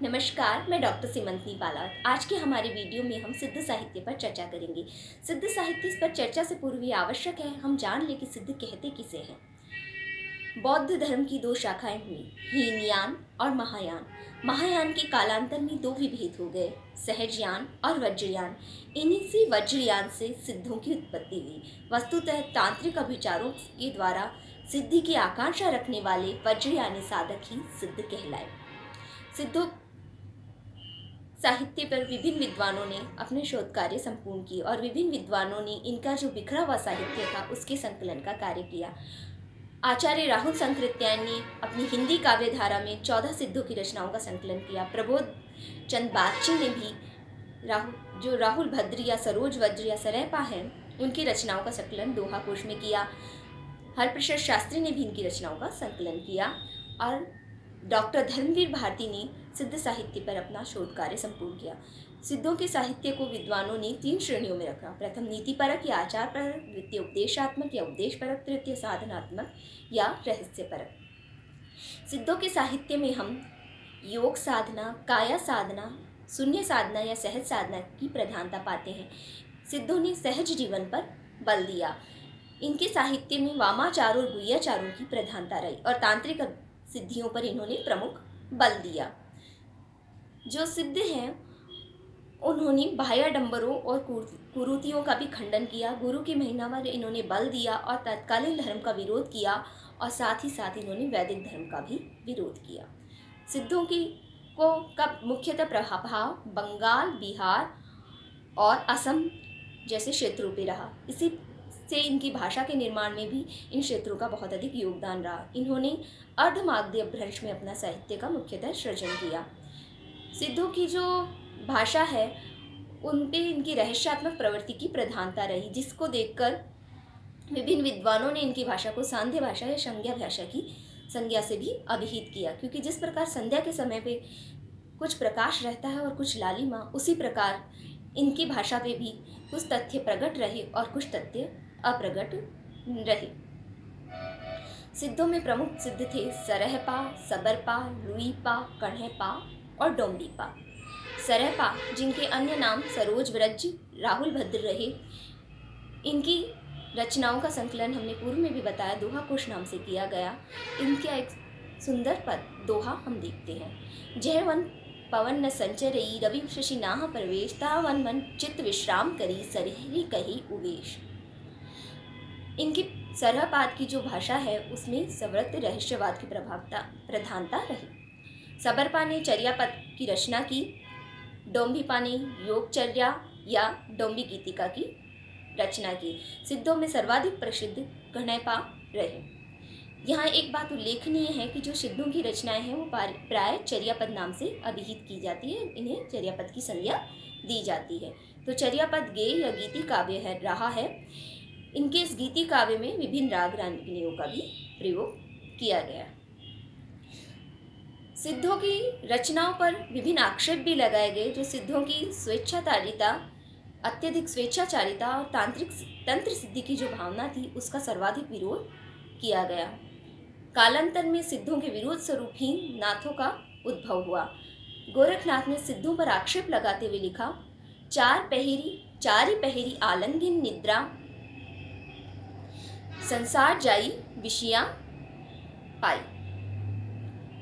नमस्कार, मैं डॉक्टर सीमंतनी बाला। आज के हमारे वीडियो में हम सिद्ध साहित्य पर चर्चा करेंगे। सिद्ध साहित्य पर चर्चा से पूर्व ये आवश्यक है हम जान लें कि सिद्ध कहते किसे हैं। बौद्ध धर्म की दो शाखाएं हुई, हीनयान और महायान। महायान के कालांतर में दो विभेद हो गए, सहजयान और वज्रयान। इन्हीं से वज्रयान से सिद्धों की उत्पत्ति हुई। वस्तुतः तांत्रिक अभिचारों के द्वारा सिद्धि की आकांक्षा रखने वाले वज्रयानी साधक ही सिद्ध कहलाए। सिद्धों साहित्य पर विभिन्न विद्वानों ने अपने शोध कार्य संपूर्ण किए और विभिन्न विद्वानों ने इनका जो बिखरा हुआ साहित्य था उसके संकलन का कार्य किया। आचार्य राहुल संकृत्यायन ने अपनी हिंदी काव्य धारा में 14 सिद्धों की रचनाओं का संकलन किया। प्रबोध चंद बागची ने भी राहुल भद्र या सरोज वज्र या सरैपा हैं उनकी रचनाओं का संकलन दोहा कोश में किया। हरप्रसाद शास्त्री ने भी इनकी रचनाओं का संकलन किया और डॉक्टर धर्मवीर भारती ने सिद्ध साहित्य पर अपना शोध कार्य संपूर्ण किया। सिद्धों के साहित्य को विद्वानों ने 3 श्रेणियों में रखा। प्रथम नीतिपरक या आचार परक, द्वितीय उपदेशात्मक या उपदेश परक, तृतीय साधनात्मक या रहस्य परक। सिद्धों के साहित्य में हम योग साधना, काया साधना, शून्य साधना या सहज साधना की प्रधानता पाते हैं। सिद्धों ने सहज जीवन पर बल दिया। इनके साहित्य में वामाचार और गुह्याचारों की प्रधानता रही और तांत्रिक सिद्धियों पर इन्होंने प्रमुख बल दिया। जो सिद्ध हैं उन्होंने बाह्याडंबरों और कुरीतियों का भी खंडन किया। गुरु की महिमा पर इन्होंने बल दिया और तत्कालीन धर्म का विरोध किया और साथ ही साथ इन्होंने वैदिक धर्म का भी विरोध किया। सिद्धों का मुख्यतः प्रभाव बंगाल, बिहार और असम जैसे क्षेत्रों पर रहा। इसी से इनकी भाषा के निर्माण में भी इन क्षेत्रों का बहुत अधिक योगदान रहा। इन्होंने अर्धमागधी अपभ्रंश में अपना साहित्य का मुख्यतः सृजन किया। सिद्धों की जो भाषा है उन पे इनकी रहस्यात्मक प्रवृत्ति की प्रधानता रही, जिसको देखकर विभिन्न विद्वानों ने इनकी भाषा को सांध्य भाषा या संज्ञा भाषा की संज्ञा से भी अभिहित किया। क्योंकि जिस प्रकार संध्या के समय पे कुछ प्रकाश रहता है और कुछ लालिमा, उसी प्रकार इनकी भाषा पे भी कुछ तथ्य प्रकट रहे और कुछ तथ्य अप्रगट रहे। सिद्धों में प्रमुख सिद्ध थे सरहपा, सबरपा, लुईपा, कण्हैपा और डोम्बीपा। सरहपा, जिनके अन्य नाम सरोज व्रज, राहुल भद्र रहे, इनकी रचनाओं का संकलन हमने पूर्व में भी बताया दोहा कोश नाम से किया गया। इनका एक सुंदर पद दोहा हम देखते हैं। जय वन पवन न संचरई, रवि शशि नाह प्रवेश, ता वन मन चित्त विश्राम करी, सरहरि कही उवेश। इनकी सरहपाद की जो भाषा है उसमें सवृत्त रहस्यवाद की प्रधानता रही। सबरपा ने चर्यापद की रचना की। डोम्बीपा ने योगचर्या या डोम्बी गीतिका की रचना की। सिद्धों में सर्वाधिक प्रसिद्ध कण्हैपा रहे। यहाँ एक बात उल्लेखनीय है कि जो सिद्धों की रचनाएं हैं वो प्राय चर्यापद नाम से अभिहित की जाती है, इन्हें चर्यापद की संज्ञा दी जाती है। तो चर्यापद गेय या गीति काव्य रहा है। इनके इस गीति काव्य में विभिन्न राग रागिनियों का भी प्रयोग किया गया। सिद्धों की रचनाओं पर विभिन्न आक्षेप भी लगाए गए। जो सिद्धों की स्वेच्छाचारिता, अत्यधिक स्वेच्छाचारिता और तंत्र सिद्धि की जो भावना थी उसका सर्वाधिक विरोध किया गया। कालांतर में सिद्धों के विरोध स्वरूप ही नाथों का उद्भव हुआ। गोरखनाथ ने सिद्धों पर आक्षेप लगाते हुए लिखा, चारी पहेरी आलंगिन निद्रा, संसार जाई विषया पाई।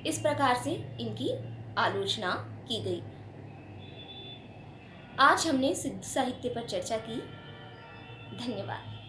इस प्रकार से इनकी आलोचना की गई। आज हमने सिद्ध साहित्य पर चर्चा की। धन्यवाद।